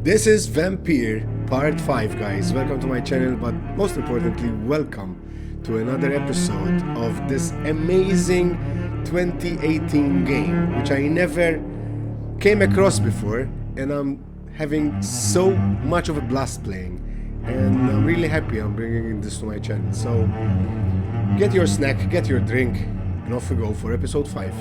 This is Vampyr Part 5, guys. Welcome to my channel, but most importantly, welcome to another episode of this amazing 2018 game, which I never came across before, and I'm having so much of a blast playing, and I'm really happy I'm bringing this to my channel. So get your snack, get your drink, and off we go for episode 5.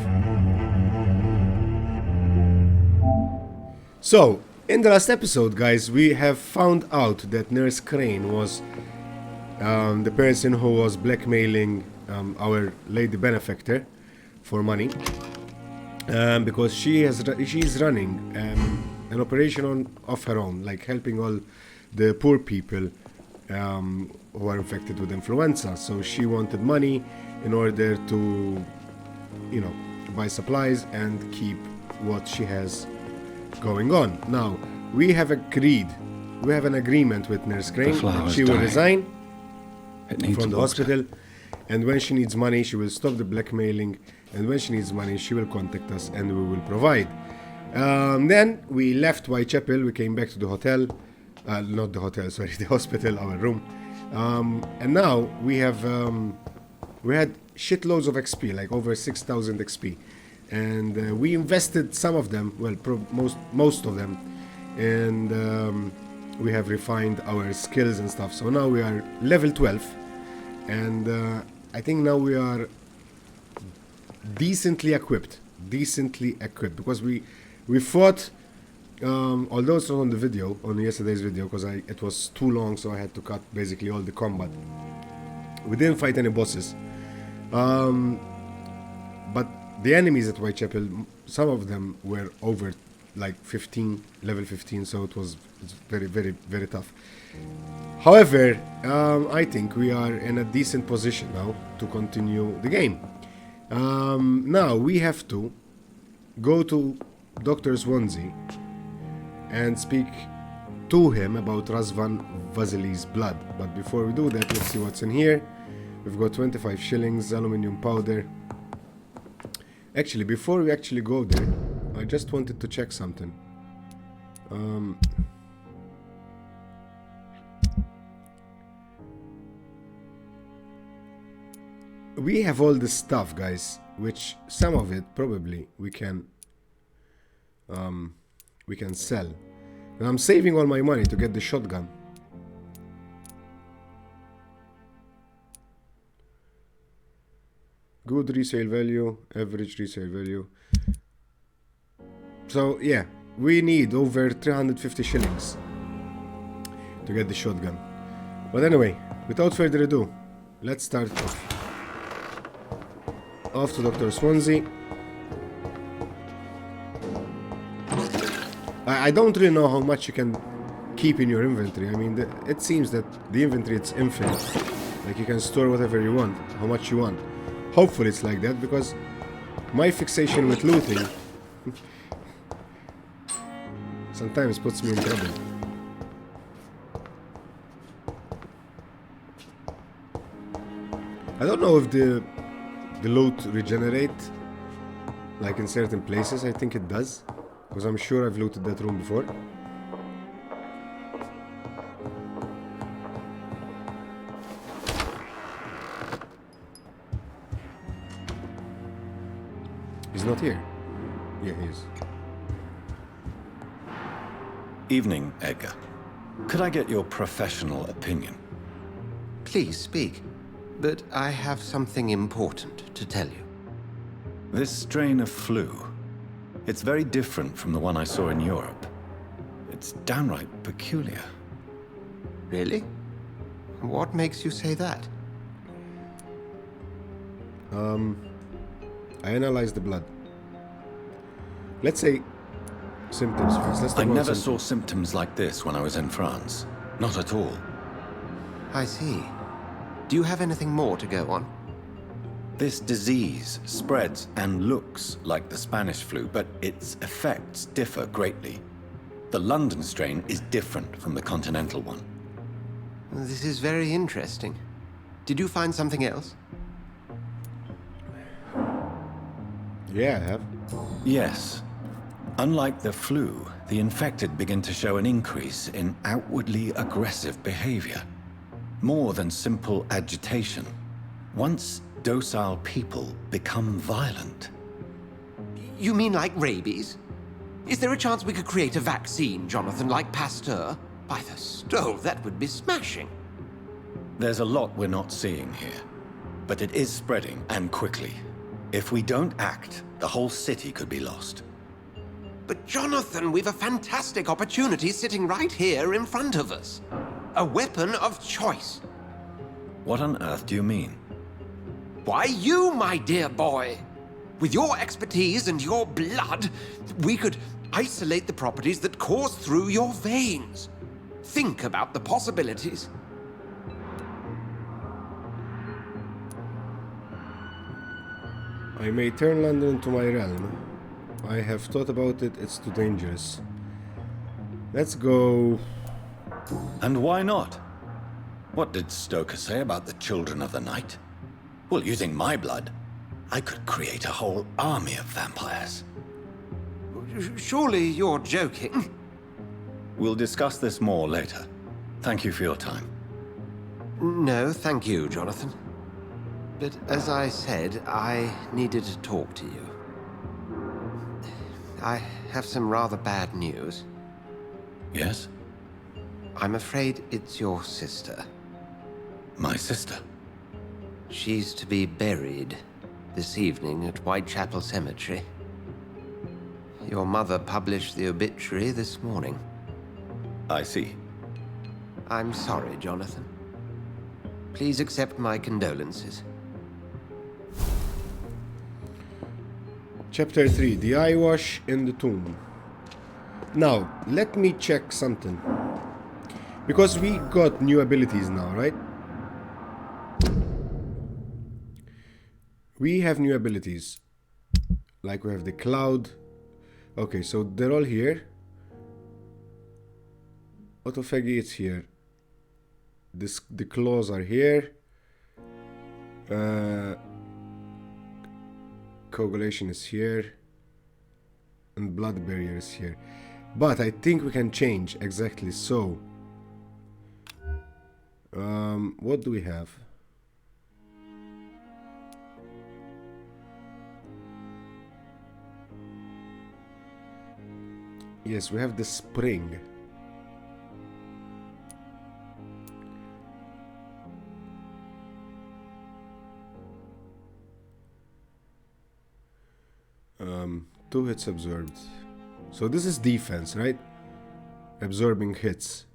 So, in the last episode, guys, we have found out that Nurse Crane was the person who was blackmailing our lady benefactor for money, because she's running an operation of her own, like helping all the poor people who are infected with influenza. So she wanted money in order to, you know, buy supplies and keep what she has going on. Now, we have an agreement with Nurse Crane that she will resign from the hospital, and when she needs money, she will stop the blackmailing, and when she needs money, she will contact us and we will provide. Then we left Whitechapel, we came back to the hotel, not the hotel, sorry, the hospital, our room, and now we have, we had shitloads of XP, like over 6,000 XP, and we invested some of them, well, most of them, and we have refined our skills and stuff. So now we are level 12, and I think now we are decently equipped, because we fought, although it's not on the video, on yesterday's video, because it was too long, so I had to cut basically all the combat. We didn't fight any bosses, but the enemies at Whitechapel, some of them were over like level 15, so it's very, very, very tough. However, I think we are in a decent position now to continue the game. Now we have to go to Dr. Swansea and speak to him about Razvan Vasili's blood. But before we do that, let's see what's in here. We've got 25 shillings, aluminium powder. Actually, before we actually go there, I just wanted to check something. We have all this stuff, guys, which some of it probably we can sell. And I'm saving all my money to get the shotgun. Good resale value, average resale value. So yeah, we need over 350 shillings to get the shotgun. But anyway, without further ado, let's start off to Dr. Swansea. I don't really know how much you can keep in your inventory. I mean, it seems that the inventory is infinite. Like, you can store whatever you want, how much you want. Hopefully it's like that, because my fixation with looting sometimes puts me in trouble. I don't know if the loot regenerate, like in certain places. I think it does, because I'm sure I've looted that room before. He's not here. Yeah, he is. Evening, Edgar. Could I get your professional opinion? Please speak, but I have something important to tell you. This strain of flu, it's very different from the one I saw in Europe. It's downright peculiar. Really? What makes you say that? I analyzed the blood. Let's say symptoms first. I never saw symptoms like this when I was in France. Not at all. I see. Do you have anything more to go on? This disease spreads and looks like the Spanish flu, but its effects differ greatly. The London strain is different from the continental one. This is very interesting. Did you find something else? Yeah, I have. Yes. Unlike the flu, the infected begin to show an increase in outwardly aggressive behavior. More than simple agitation. Once docile people become violent. You mean like rabies? Is there a chance we could create a vaccine, Jonathan, like Pasteur? By the stove, that would be smashing. There's a lot we're not seeing here. But it is spreading, and quickly. If we don't act, the whole city could be lost. But Jonathan, we've a fantastic opportunity sitting right here in front of us. A weapon of choice. What on earth do you mean? Why, you, my dear boy. With your expertise and your blood, we could isolate the properties that course through your veins. Think about the possibilities. I may turn London into my realm. I have thought about it, it's too dangerous. Let's go... And why not? What did Stoker say about the Children of the Night? Well, using my blood, I could create a whole army of vampires. Surely you're joking. We'll discuss this more later. Thank you for your time. No, thank you, Jonathan. But as I said, I needed to talk to you. I have some rather bad news. Yes? I'm afraid it's your sister. My sister? She's to be buried this evening at Whitechapel Cemetery. Your mother published the obituary this morning. I see. I'm sorry, Jonathan. Please accept my condolences. Chapter 3, the eye wash in the tomb. Now, let me check something. Because we got new abilities now, right? We have new abilities. Like we have the cloud. Okay, so they're all here. Autophagy, it's here. The claws are here. Coagulation is here. And blood barrier is here. But I think we can change exactly so. What do we have? Yes, we have the spring. Two hits absorbed. So this is defense, right? Absorbing hits.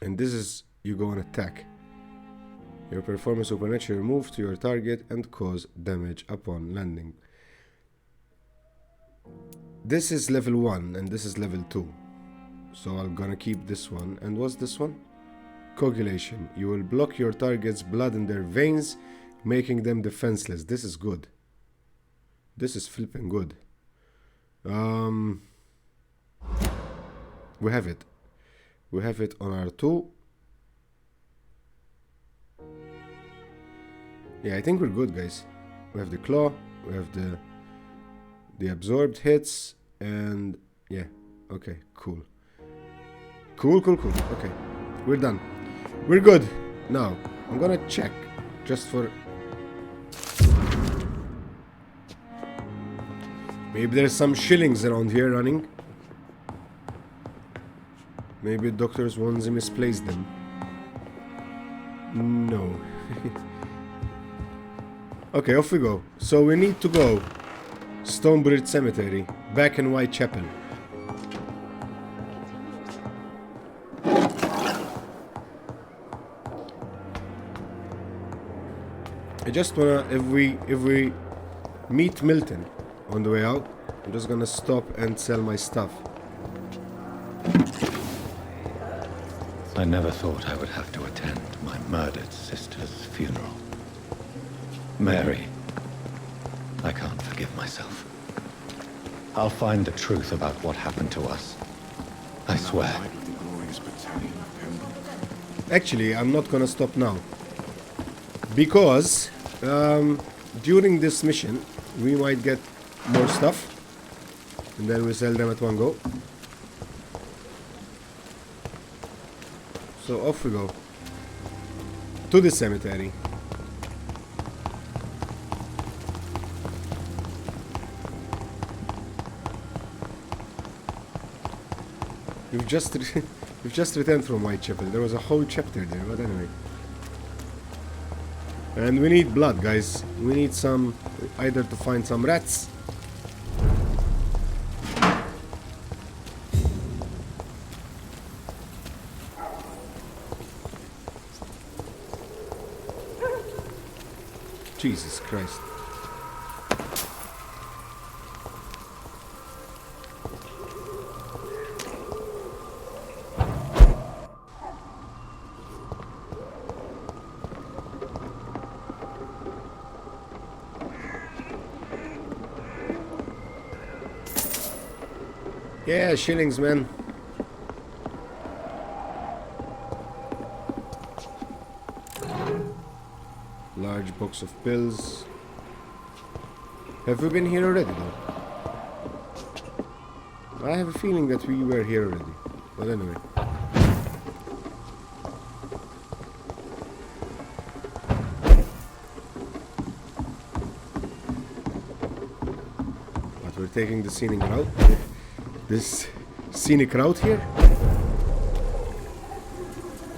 And this is you go on attack. You perform a supernatural move to your target and cause damage upon landing. This is level 1 and this is level 2. So I'm gonna keep this one. And what's this one? Coagulation. You will block your target's blood in their veins, making them defenseless. This is good. This is flipping good. We have it. We have it on R2. Yeah, I think we're good, guys. We have the claw. We have the absorbed hits. And yeah, okay, cool. Cool. Okay, we're done. We're good. Now, I'm gonna check just for... Maybe there's some shillings around here running. Maybe Dr. Swansea misplaced them. No. Okay, off we go. So we need to go Stonebridge Cemetery, back in Whitechapel. I just wanna, if we meet Milton on the way out, I'm just gonna stop and sell my stuff. I never thought I would have to attend my murdered sister's funeral. Mary, I can't forgive myself. I'll find the truth about what happened to us. I swear. Actually, I'm not gonna stop now. Because during this mission, we might get more stuff. And then we sell them at one go. So off we go. To the cemetery. We've just returned from Whitechapel. There was a whole chapter there, but anyway. And we need blood, guys. We need some, either to find some rats. Jesus Christ. Yeah, shillings, man. Large box of pills. Have we been here already, though? I have a feeling that we were here already. But anyway. But we're taking the scenic route. This scenic route here.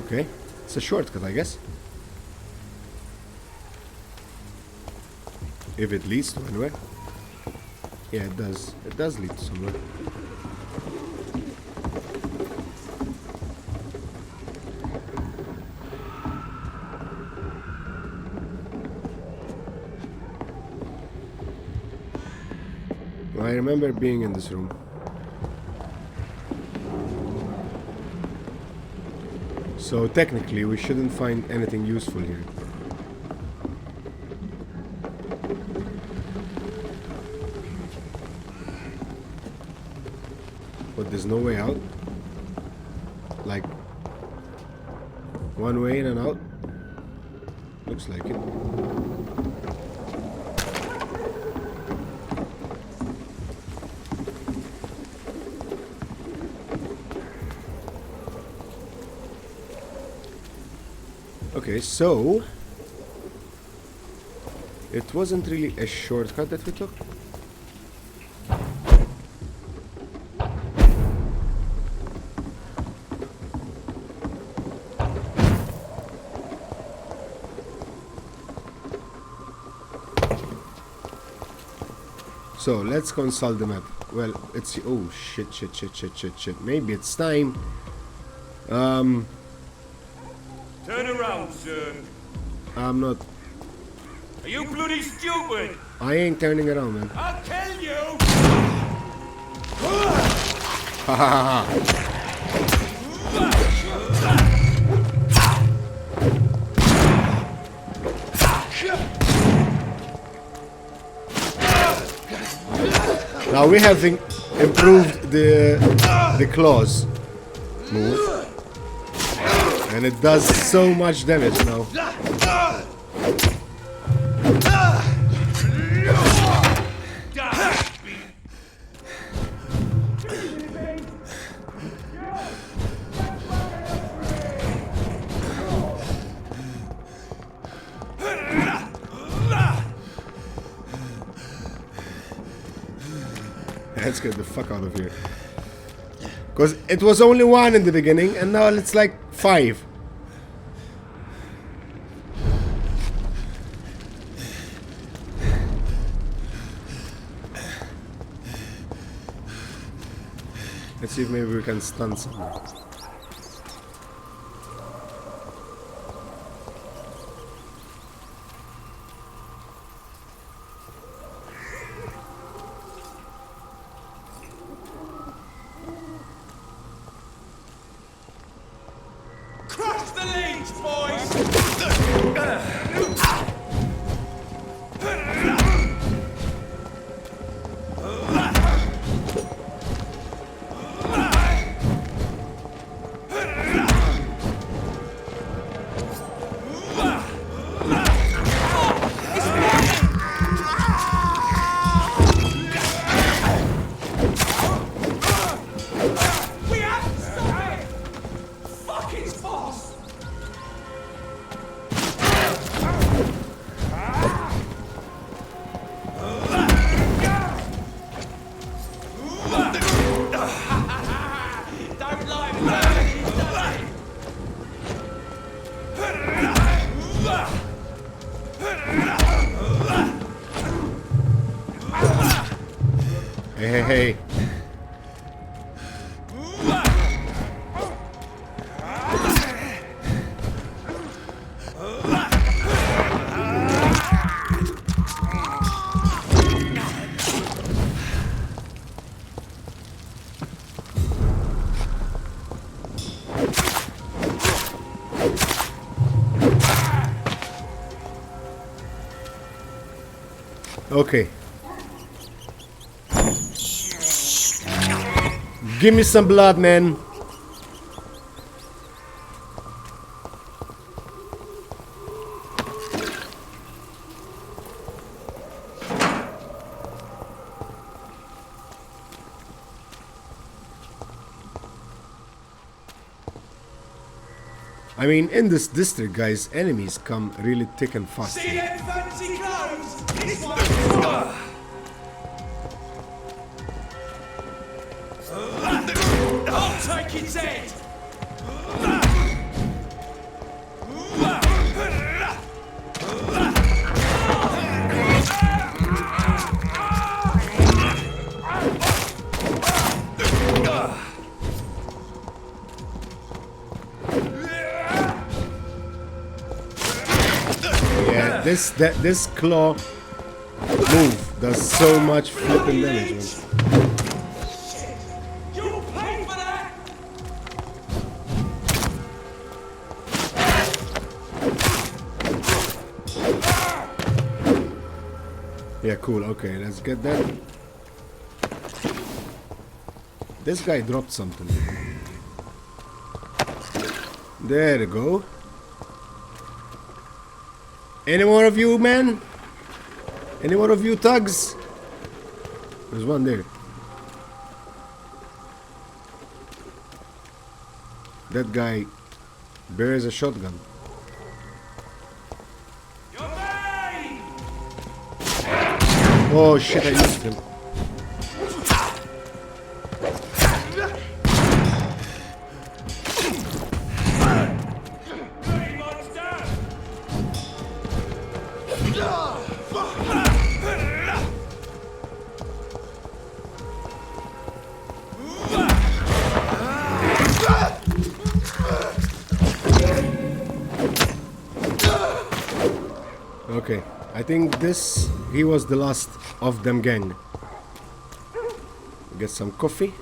Okay, it's a shortcut, I guess. If it leads to anywhere. Yeah, it does. It does lead to somewhere. I remember being in this room. So technically we shouldn't find anything useful here. But there's no way out. Like one way in and out. Looks like it. Okay, so it wasn't really a shortcut that we took. So let's consult the map. Well, it's oh shit. Maybe it's time. Turn around, sir. I'm not. Are you bloody stupid? I ain't turning around, man. I'll tell you! Ha ha ha. Now we have improved the claws move. And it does so much damage now. Let's get the fuck out of here. Because it was only one in the beginning, and now it's like 5. Let's see if maybe we can stun someone. Crush the leech, boys! hey. Okay. Give me some blood, man. I mean, in this district, guys, enemies come really thick and fast. See them fancy clothes? This one's I'll take its head! Yeah, this claw move does so much flipping damage, man. You'll pay for that! Yeah, cool. Okay, let's get that. This guy dropped something. There you go. Any more of you, man? Any more of you thugs? There's one there. That guy bears a shotgun. Your name! Oh shit, I used him. Dirty monster! Okay, I think he was the last of them gang. Get some coffee.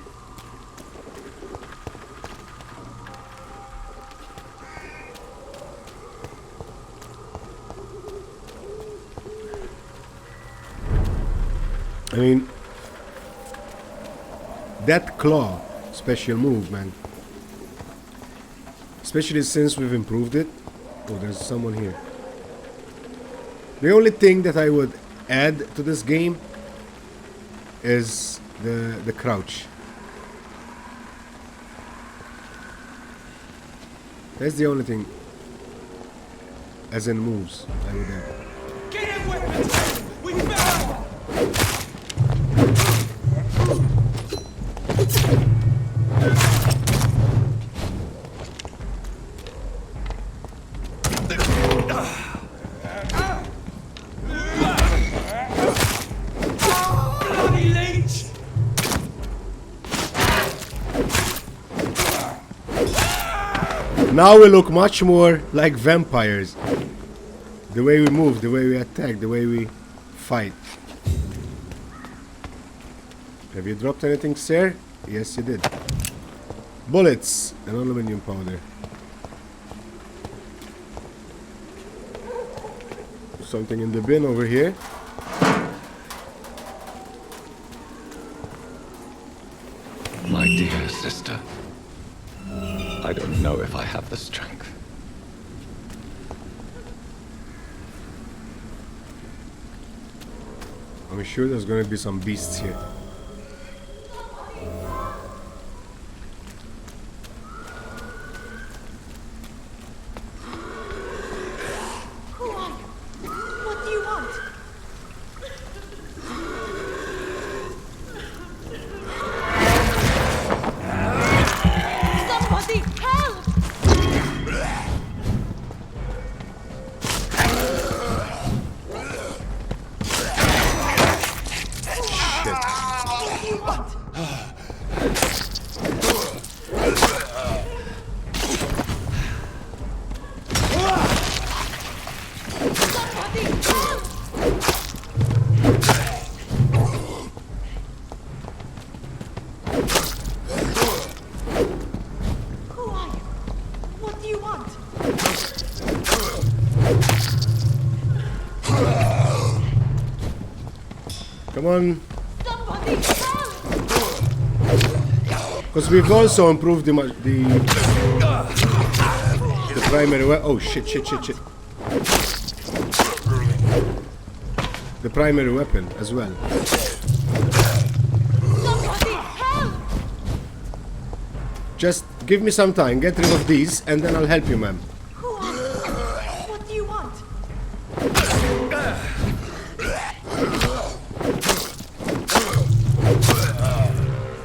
I mean, that claw special move, man. Especially since we've improved it. Oh, there's someone here. The only thing that I would add to this game is the crouch. That's the only thing, as in moves, I would add. Get your weapons! We found! Bloody leech! Now we look much more like vampires. The way we move, the way we attack, the way we fight. Have you dropped anything, sir? Yes, you did. Bullets and aluminum powder. Something in the bin over here. My dear sister, I don't know if I have the strength. I'm sure there's gonna be some beasts here. Who are you? What do you want? Somebody help! Shit. Come on. Somebody help! Because we've also improved the primary weapon. Oh shit. The primary weapon as well. Somebody help! Just give me some time, get rid of these, and then I'll help you, ma'am. Who are you? What do you want?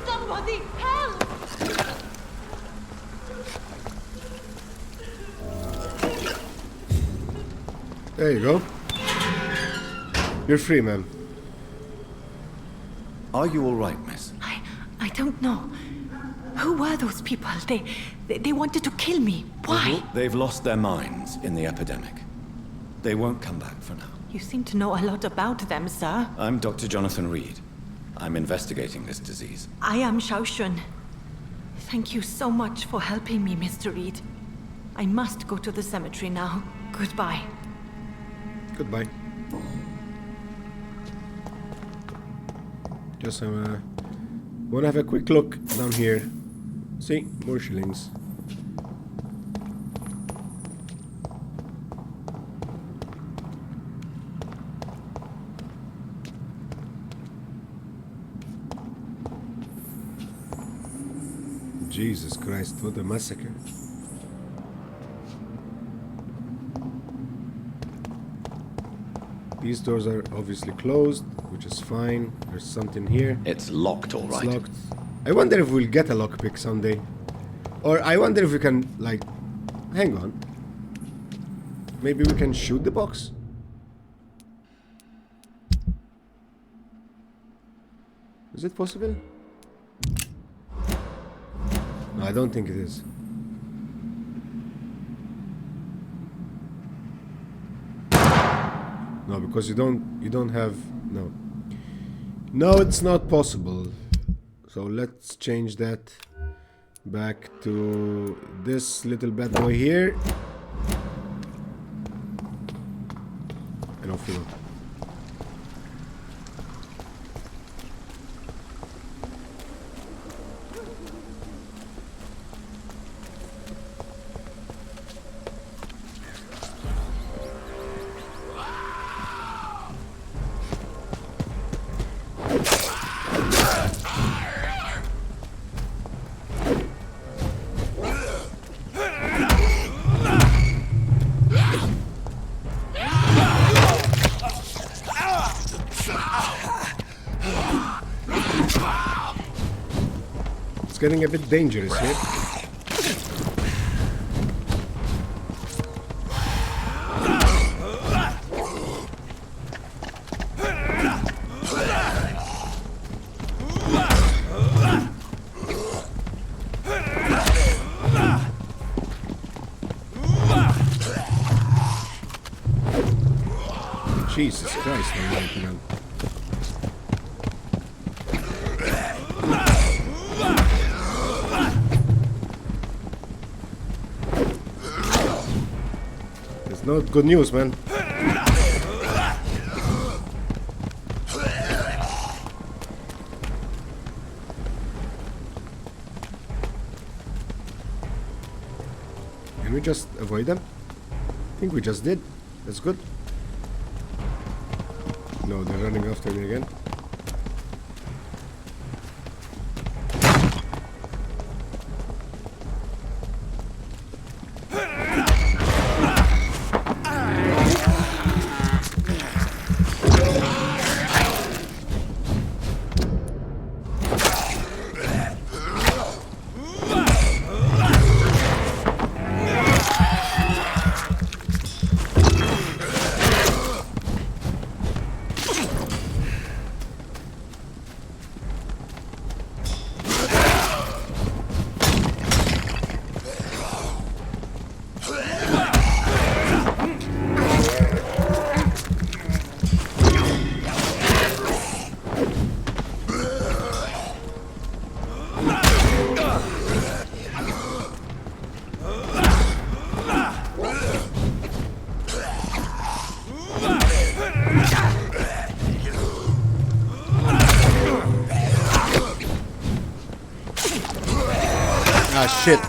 Somebody help! There you go. You're free, ma'am. Are you all right, miss? I don't know. Who were those people? They wanted to kill me. Why? They've lost their minds in the epidemic. They won't come back for now. You seem to know a lot about them, sir. I'm Dr. Jonathan Reid. I'm investigating this disease. I am Xiaoxun. Thank you so much for helping me, Mr. Reid. I must go to the cemetery now. Goodbye. Goodbye. Just wanna have a quick look down here. See, more shillings. Jesus Christ, what a massacre. These doors are obviously closed, which is fine. There's something here. It's locked, all right. It's locked. I wonder if we'll get a lockpick someday. Or I wonder if we can, like... Hang on. Maybe we can shoot the box? Is it possible? No, I don't think it is. No, because you don't have... No. No, it's not possible. So let's change that back to this little bad boy here. And off we go. It's getting a bit dangerous here. Jesus Christ, man. It's not good news, man. Can we just avoid them? I think we just did. That's good. No, they're running after me again. shit.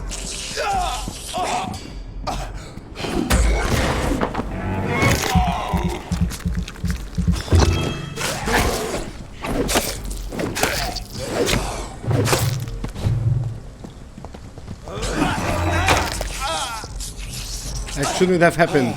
That shouldn't have happened.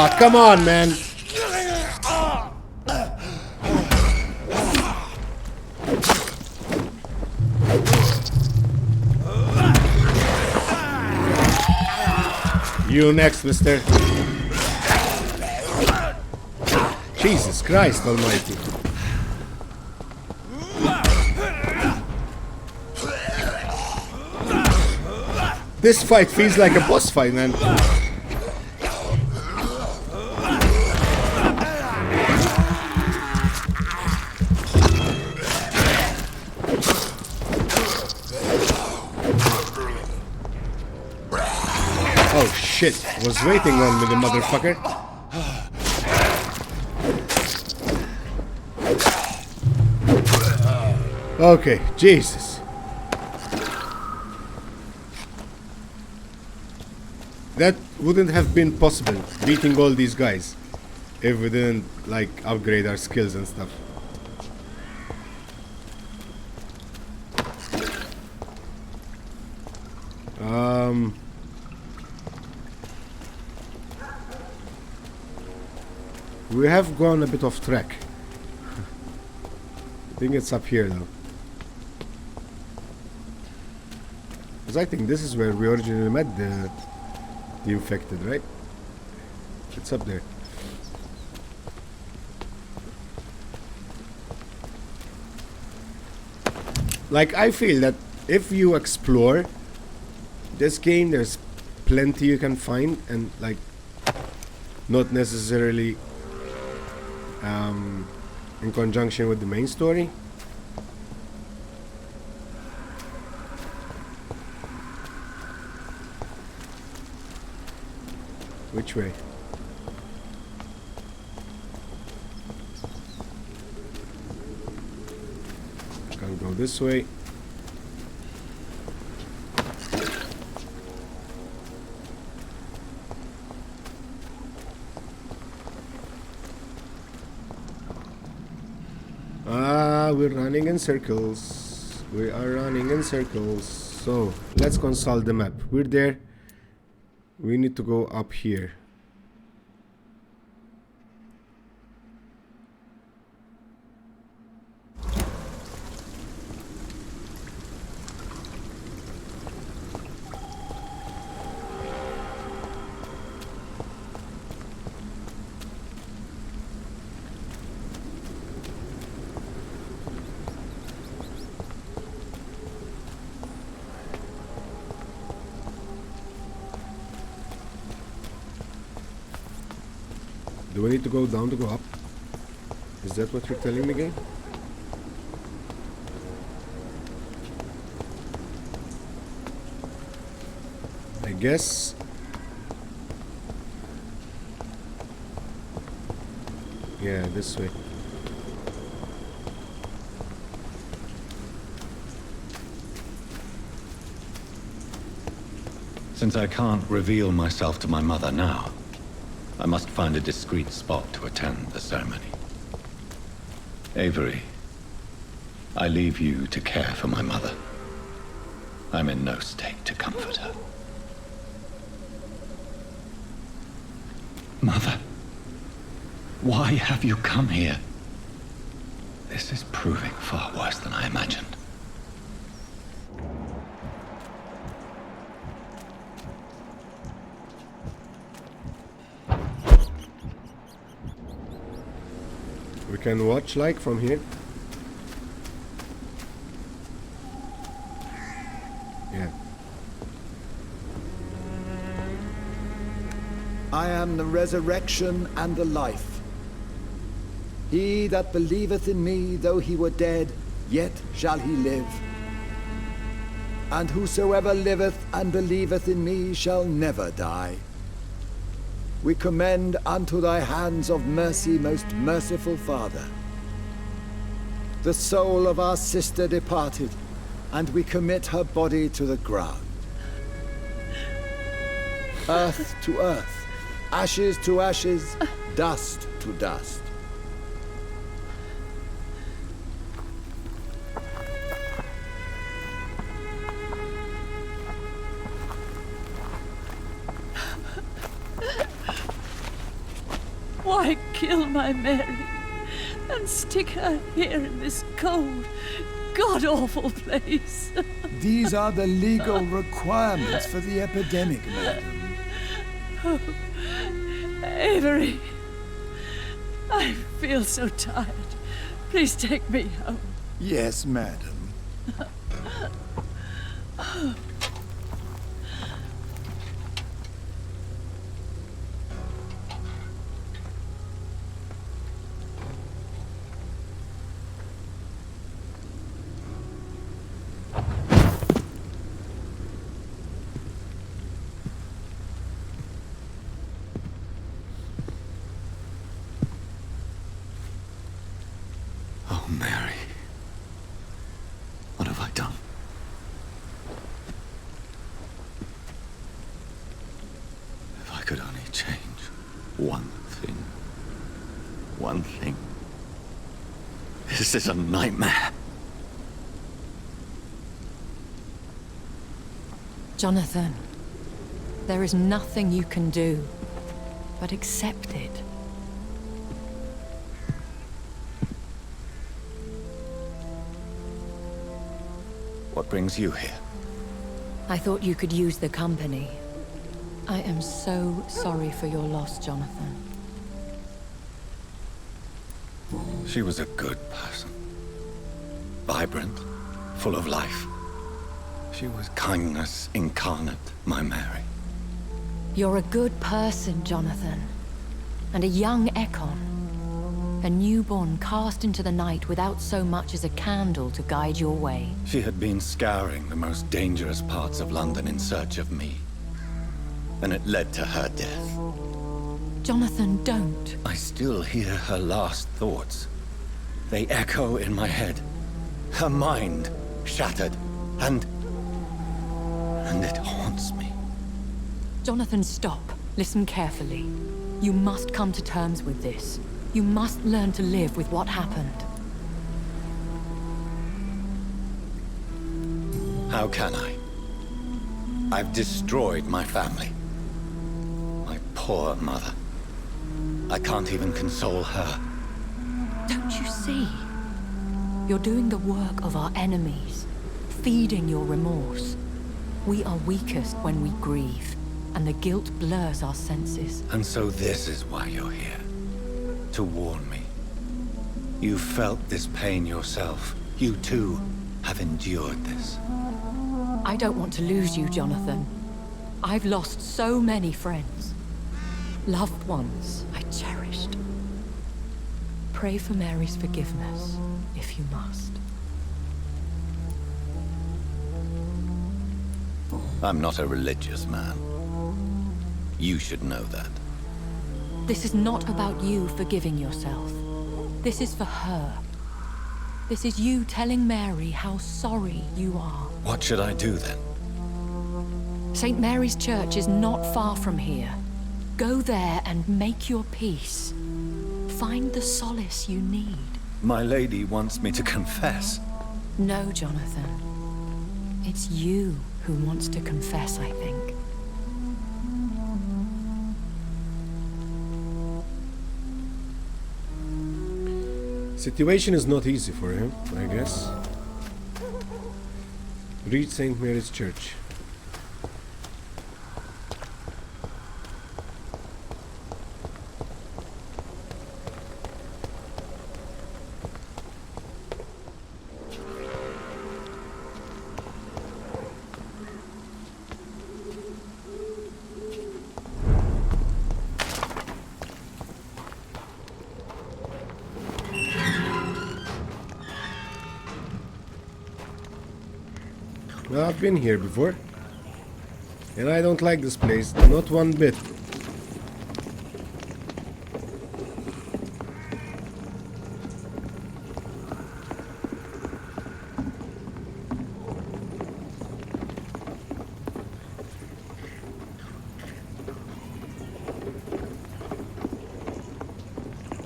Ah, come on, man. You next, mister. Jesus Christ almighty. This fight feels like a boss fight, man. Oh shit, was waiting on me, the motherfucker. Okay, Jesus. That wouldn't have been possible, beating all these guys, if we didn't, like, upgrade our skills and stuff. We have gone a bit off track. I think it's up here though. Because I think this is where we originally met the infected, right? It's up there. Like, I feel that if you explore this game, there's plenty you can find, and like not necessarily in conjunction with the main story. Which way? Can't go this way. We're running in circles. We are running in circles. So let's consult the map. We're there. We need to go up here. Do we need to go down to go up? Is that what you're telling me, game? I guess. Yeah, this way. Since I can't reveal myself to my mother now, I must find a discreet spot to attend the ceremony. Avery, I leave you to care for my mother. I'm in no state to comfort her. Mother, why have you come here? This is proving far worse than I imagined. We can watch like from here. Yeah. I am the resurrection and the life. He that believeth in me, though he were dead, yet shall he live. And whosoever liveth and believeth in me shall never die. We commend unto thy hands of mercy, most merciful Father, the soul of our sister departed, and we commit her body to the ground. Earth to earth, ashes to ashes, dust to dust. Why kill my Mary and stick her here in this cold, god-awful place? These are the legal requirements for the epidemic, madam. Oh, Avery, I feel so tired. Please take me home. Yes, madam. Oh, Mary. What have I done? If I could only change one thing. One thing. This is a nightmare. Jonathan, there is nothing you can do but accept it. What brings you here? I thought you could use the company. I am so sorry for your loss, Jonathan. She was a good person. Vibrant, full of life. She was kindness incarnate, my Mary. You're a good person, Jonathan. And a young Ekon. A newborn cast into the night without so much as a candle to guide your way. She had been scouring the most dangerous parts of London in search of me. And it led to her death. Jonathan, don't. I still hear her last thoughts. They echo in my head. Her mind shattered, and it haunts me. Jonathan, stop. Listen carefully. You must come to terms with this. You must learn to live with what happened. How can I? I've destroyed my family. My poor mother. I can't even console her. Don't you see? You're doing the work of our enemies, feeding your remorse. We are weakest when we grieve, and the guilt blurs our senses. And so this is why you're here. To warn me. You felt this pain yourself. You too have endured this. I don't want to lose you, Jonathan. I've lost so many friends. Loved ones I cherished. Pray for Mary's forgiveness, if you must. I'm not a religious man. You should know that. This is not about you forgiving yourself. This is for her. This is you telling Mary how sorry you are. What should I do then? St. Mary's Church is not far from here. Go there and make your peace. Find the solace you need. My lady wants me to confess. No, Jonathan. It's you who wants to confess, I think. Situation is not easy for him, I guess. Reach St. Mary's Church. Well, I've been here before. And I don't like this place, not one bit.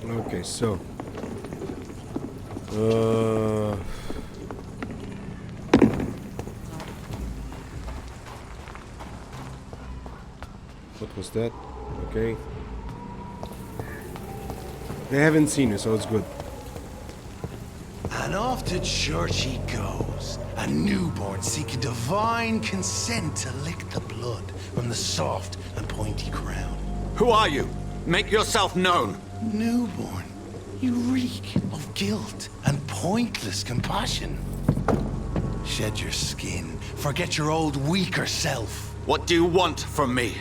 Okay, so what was that? Okay. They haven't seen you, so it's good. And off to church he goes, a newborn seeking divine consent to lick the blood from the soft and pointy crown. Who are you? Make yourself known. Newborn, you reek of guilt and pointless compassion. Shed your skin, forget your old weaker self. What do you want from me?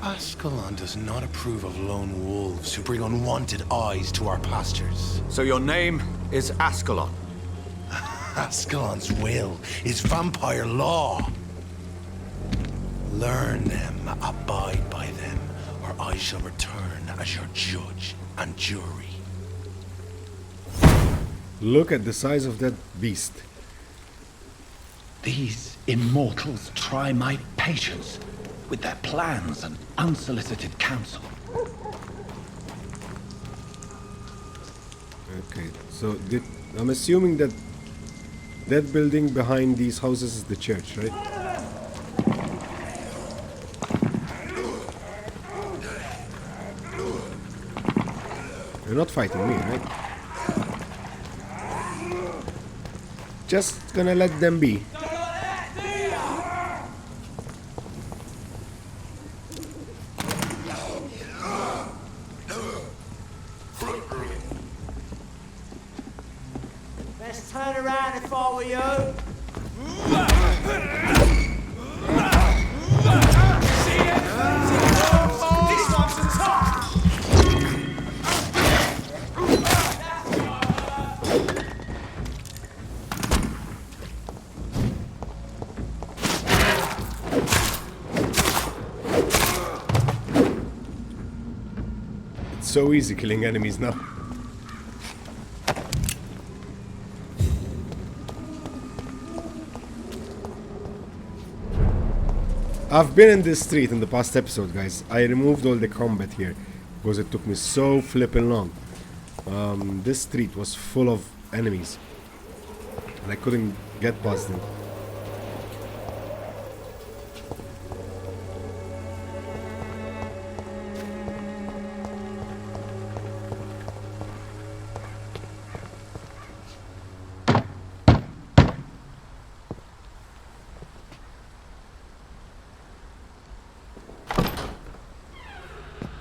Ascalon does not approve of lone wolves who bring unwanted eyes to our pastures. So your name is Ascalon? Ascalon's will is vampire law. Learn them, abide by them, or I shall return as your judge and jury. Look at the size of that beast. These immortals try my patience with their plans and unsolicited counsel. Okay, so I'm assuming that that building behind these houses is the church, right? You're not fighting me, right? Just gonna let them be. Let's turn around if I were you. See it? This one's the top. It's so easy killing enemies now. I've been in this street in the past episode, guys. I removed all the combat here because it took me so flippin' long. This street was full of enemies and I couldn't get past them.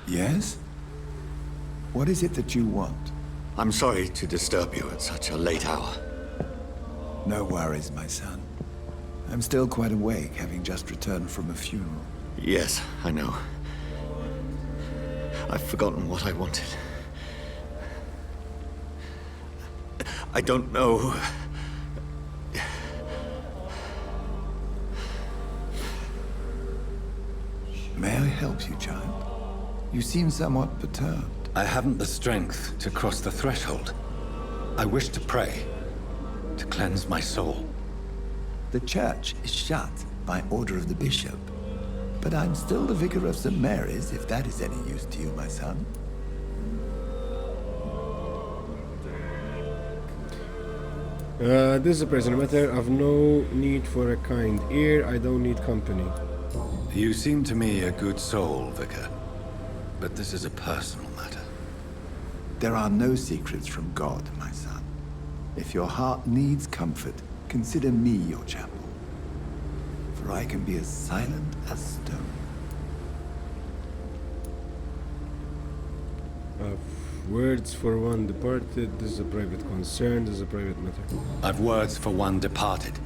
Yes? What is it that you want? I'm sorry to disturb you at such a late hour. No worries, my son. I'm still quite awake, having just returned from a funeral. Yes, I know. I've forgotten what I wanted. I don't know. May I help you, child? You seem somewhat perturbed. I haven't the strength to cross the threshold. I wish to pray, to cleanse my soul. The church is shut by order of the bishop. But I'm still the vicar of St. Mary's, if that is any use to you, my son. This is a personal matter. I've no need for a kind ear. I don't need company. You seem to me a good soul, Vicar. But this is a personal matter. There are no secrets from God, my son. If your heart needs comfort, consider me your chapel. For I can be as silent as stone. Words for one departed. This is a private concern. This is a private matter. I've words for one departed.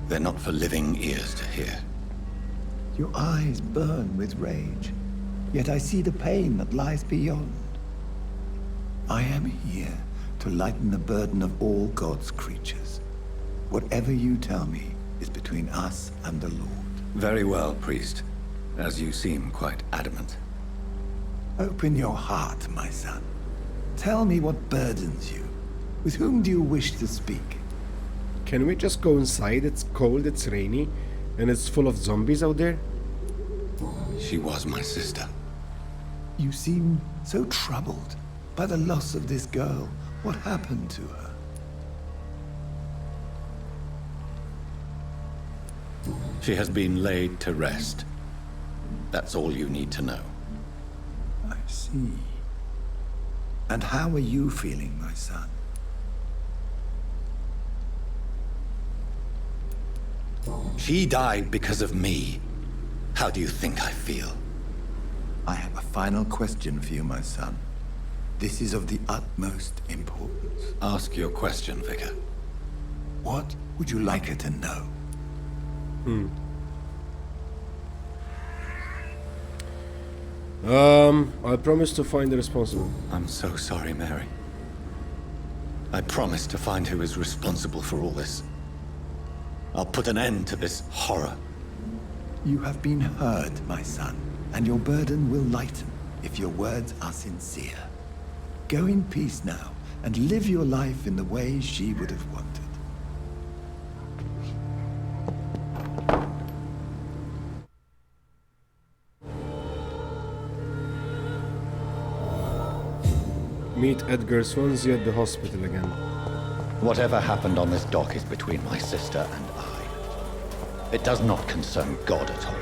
They're not for living ears to hear. Your eyes burn with rage, yet I see the pain that lies beyond. I am here to lighten the burden of all God's creatures. Whatever you tell me is between us and the Lord. Very well, priest. As you seem quite adamant. Open your heart, my son. Tell me what burdens you. With whom do you wish to speak? Can we just go inside? It's cold, it's rainy, and it's full of zombies out there. She was my sister. You seem so troubled by the loss of this girl. What happened to her? She has been laid to rest. That's all you need to know. I see. And how are you feeling, my son? She died because of me. How do you think I feel? I have a final question for you, my son. This is of the utmost importance. Ask your question, Vicar. What would you like her to know? I promise to find the responsible. I'm so sorry, Mary. I promise to find who is responsible for all this. I'll put an end to this horror. You have been heard, my son, and your burden will lighten if your words are sincere. Go in peace now, and live your life in the way she would have wanted. Meet Edgar Swansea at the hospital again. Whatever happened on this dock is between my sister and I. It does not concern God at all.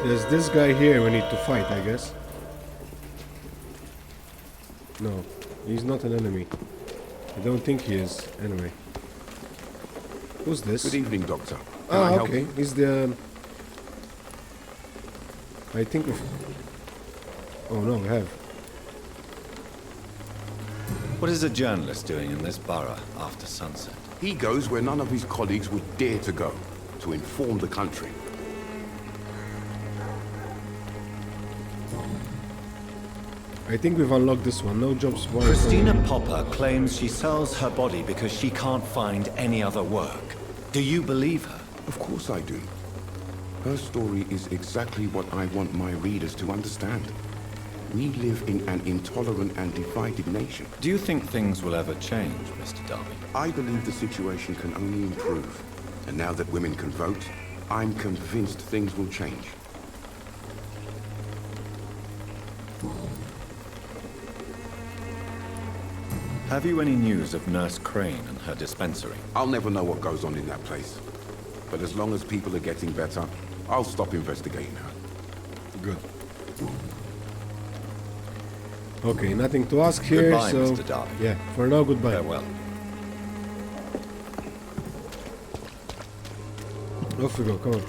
There's this guy here we need to fight, I guess. No, he's not an enemy. I don't think he is, anyway. Who's this? Good evening, Doctor. Can I help okay. you? He's the... I think of... Oh no, I have. What is a journalist doing in this borough after sunset? He goes where none of his colleagues would dare to go, to inform the country. I think we've unlocked this one. No jobs. Christina Popper claims she sells her body because she can't find any other work. Do you believe her? Of course I do. Her story is exactly what I want my readers to understand. We live in an intolerant and divided nation. Do you think things will ever change, Mr. Darby? I believe the situation can only improve. And now that women can vote, I'm convinced things will change. Have you any news of Nurse Crane and her dispensary? I'll never know what goes on in that place. But as long as people are getting better, I'll stop investigating her. Good. Okay, nothing to ask here, Goodbye, so... Mr. Darby. Yeah, for now, goodbye. Farewell. Off we go, come on.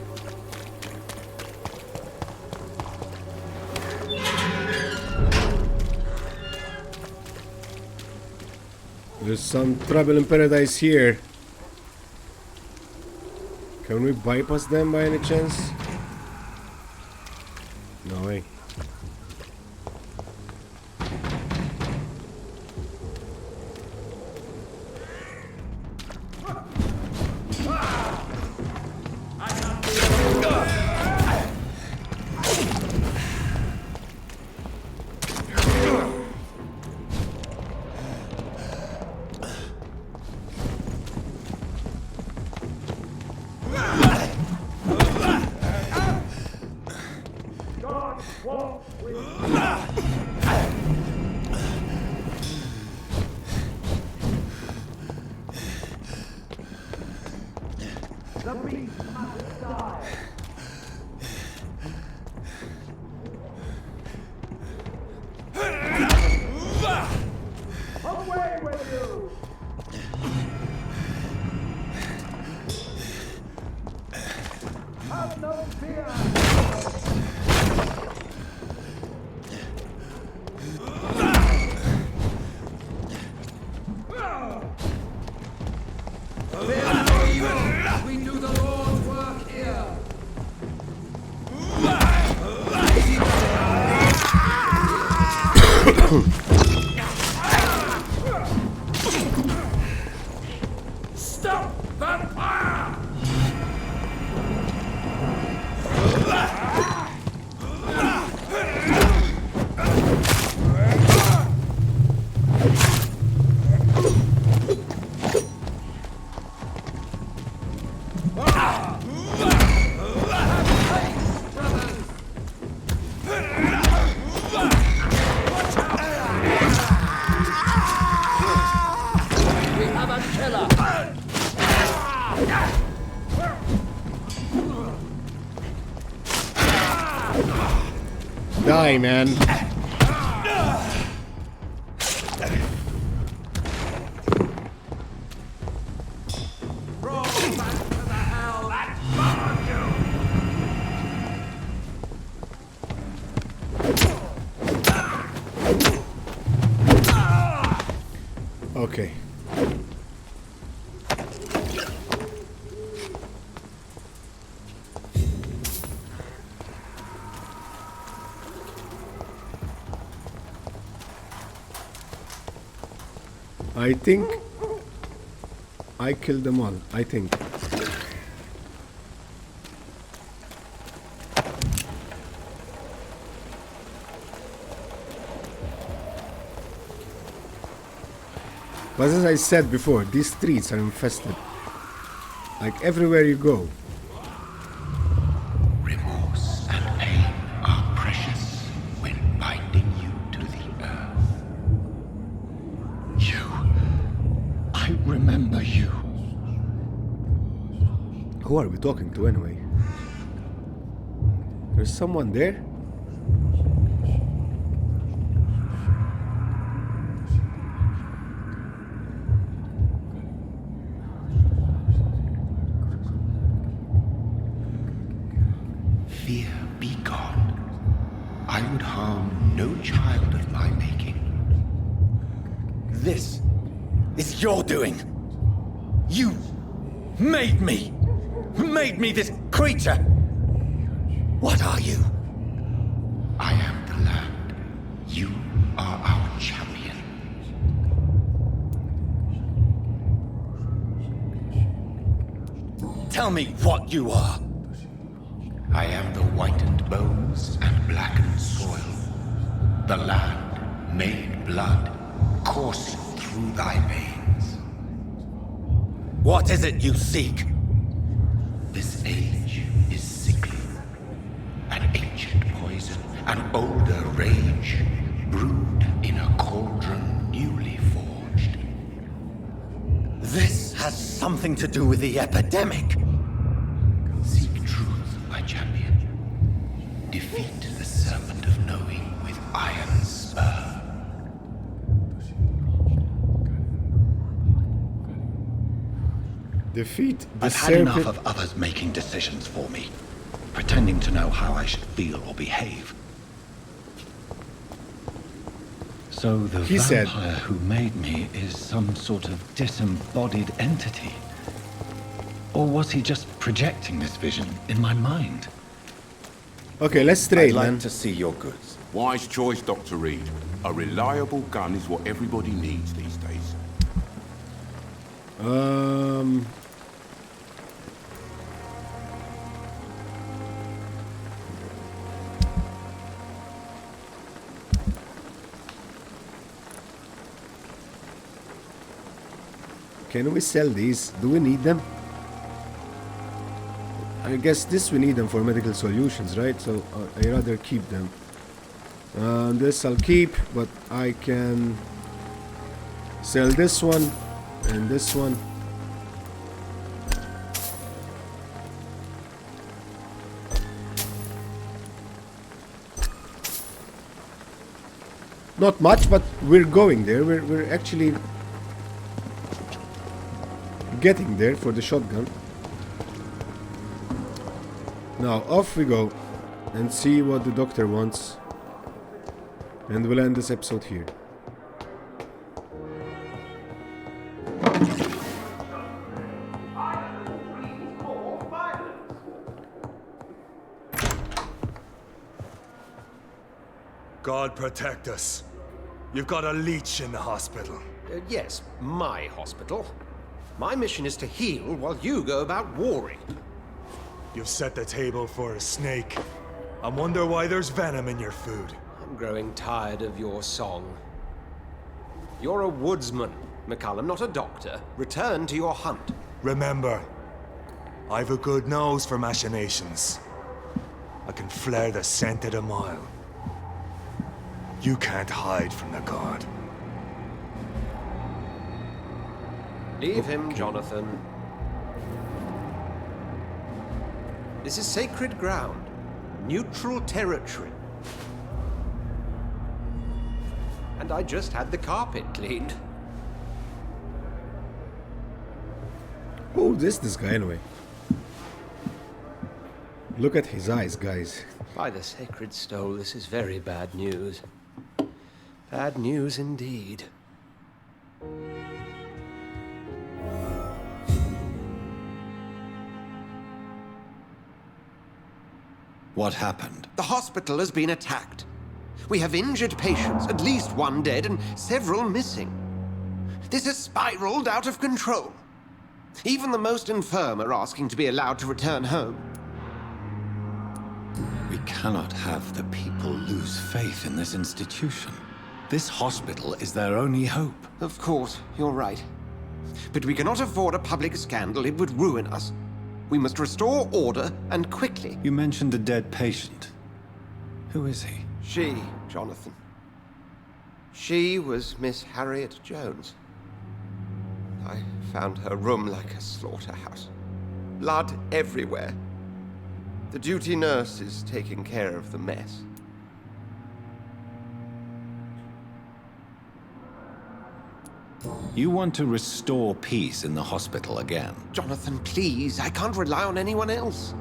There's some trouble in paradise here. Can we bypass them by any chance? No way. We Stop that fire! Die, man. Okay. I think I killed them all. I think. But as I said before, these streets are infested. Like everywhere you go. Remorse and pain are precious when binding you to the earth. I remember you. Who are we talking to anyway? There's someone there? Fear be gone. I would harm no child of my making. This is your doing. You made me this creature. What are you? I am the land. You are our champion. Tell me what you are. I am the whitened bones and blackened soil. The land made blood coursing through thy veins. What is it you seek? This age is sickly. An ancient poison, an older rage, brewed in a cauldron newly forged. This has something to do with the epidemic. Seek truth, my champion. Defeat the serpent of knowing with iron spur. Defeat the I've had enough of others making decisions for me, pretending to know how I should feel or behave. So the He said- vampire who made me is some sort of disembodied entity? Or was he just projecting this vision in my mind? Okay, let's trade, I'd like man. to see your goods. Wise choice, Dr. Reid. A reliable gun is what everybody needs these days. Can we sell these? Do we need them? I guess this we need them for medical solutions, right? So I rather keep them. This I'll keep, but I can sell this one and this one. Not much, but we're going there. We're actually getting there for the shotgun. Now off we go and see what the doctor wants, and we'll end this episode here. God protect us. You've got a leech in the hospital. Yes, my hospital. My mission is to heal while you go about warring. You've set the table for a snake. I wonder why there's venom in your food. I'm growing tired of your song. You're a woodsman, McCallum, not a doctor. Return to your hunt. Remember, I've a good nose for machinations. I can flare the scent at a mile. You can't hide from the god. Leave him, Jonathan. This is sacred ground. Neutral territory. And I just had the carpet cleaned. Who is this guy anyway? Look at his eyes, guys. By the sacred stole, this is very bad news. Bad news indeed. What happened? The hospital has been attacked. We have injured patients, at least one dead and several missing. This has spiraled out of control. Even the most infirm are asking to be allowed to return home. We cannot have the people lose faith in this institution. This hospital is their only hope. Of course, you're right. But we cannot afford a public scandal. It would ruin us. We must restore order, and quickly. You mentioned a dead patient. Who is he? She, Jonathan. She was Miss Harriet Jones. I found her room like a slaughterhouse. Blood everywhere. The duty nurse is taking care of the mess. You want to restore peace in the hospital again? Jonathan, please. I can't rely on anyone else.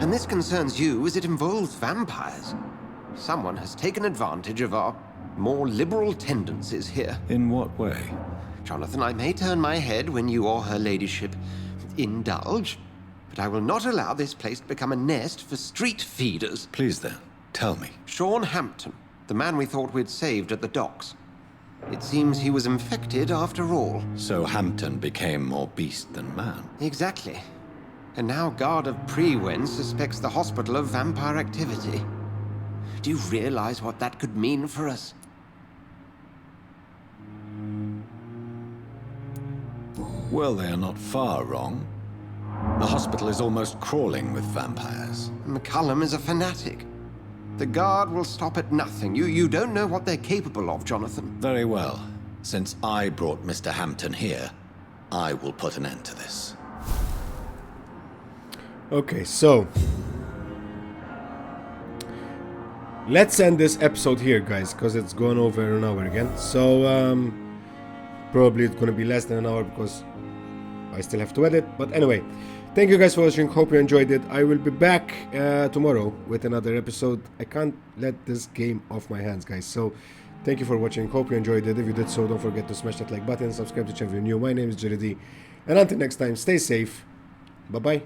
And this concerns you as it involves vampires. Someone has taken advantage of our more liberal tendencies here. In what way? Jonathan, I may turn my head when you or her ladyship indulge, but I will not allow this place to become a nest for street feeders. Please then, tell me. Sean Hampton, the man we thought we'd saved at the docks. It seems he was infected after all. So Hampton became more beast than man? Exactly. And now Guard of Prewen suspects the hospital of vampire activity. Do you realize what that could mean for us? Well, they are not far wrong. The hospital is almost crawling with vampires. McCallum is a fanatic. The Guard will stop at nothing. You don't know what they're capable of, Jonathan. Very well. Since I brought Mr. Hampton here, I will put an end to this. Okay, so let's end this episode here, guys, because it's gone over an hour again. So probably it's gonna be less than an hour because I still have to edit. But anyway, thank you guys for watching. Hope you enjoyed it. I will be back tomorrow with another episode. I can't let this game off my hands, guys. So thank you for watching. Hope you enjoyed it. If you did so, don't forget to smash that like button, subscribe to the channel if you're new. My name is JD, and until next time, stay safe. Bye bye.